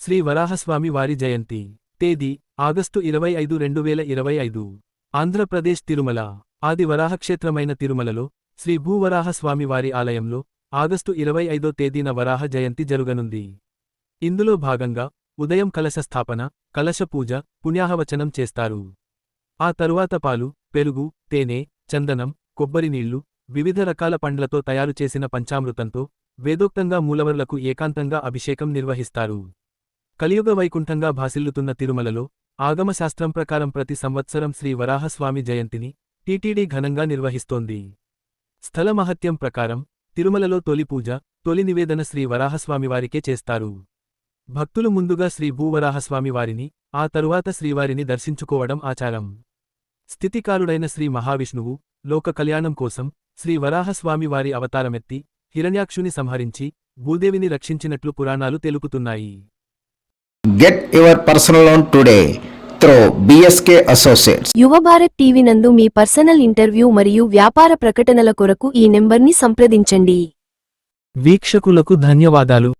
శ్రీ వరాహస్వామి వారి జయంతి. తేదీ ఆగస్టు 25, 2025. ఆంధ్రప్రదేశ్ తిరుమల. ఆది వరాహక్షేత్రమైన తిరుమలలో శ్రీ భూవరాహస్వామి వారి ఆలయంలో ఆగస్టు 25వ తేదీన వరాహ జయంతి జరుగనుంది. ఇందులో భాగంగా ఉదయం కలశ స్థాపన, కలశ పూజ, పుణ్యాహవచనం చేస్తారు. ఆ తరువాత పాలు, పెరుగు, తేనె, చందనం, కొబ్బరి నీళ్లు, వివిధ రకాల పండ్లతో తయారు చేసిన పంచామృతంతో వేదోక్తంగా మూలవర్లకు ఏకాంతంగా అభిషేకం నిర్వహిస్తారు. కలియుగ వైకుంఠంగా భాసిల్లుతున్న తిరుమలలో ఆగమశాస్త్రం ప్రకారం ప్రతి సంవత్సరం శ్రీ వరాహస్వామి జయంతిని టీటీడీ ఘనంగా నిర్వహిస్తోంది. స్థల మహత్యం ప్రకారం తిరుమలలో తొలి పూజ, తొలి నివేదన శ్రీ వరాహస్వామివారికే చేస్తారు. భక్తులు ముందుగా శ్రీ భూవరాహస్వామి వారిని, ఆ తరువాత శ్రీవారిని దర్శించుకోవడం ఆచారం. స్థితికారుడైన శ్రీ మహావిష్ణువు లోక కళ్యాణం కోసం శ్రీ వరాహస్వామి వారి అవతారమెత్తి హిరణ్యాక్షుని సంహరించి భూదేవిని రక్షించినట్లు పురాణాలు తెలుపుతున్నాయి. Get your personal loan today through BSK Associates. యువ భారత్ టీవీ నందు మీ పర్సనల్ ఇంటర్వ్యూ మరియు వ్యాపార ప్రకటనల కొరకు ఈ నెంబర్ని సంప్రదించండి. వీక్షకులకు ధన్యవాదాలు.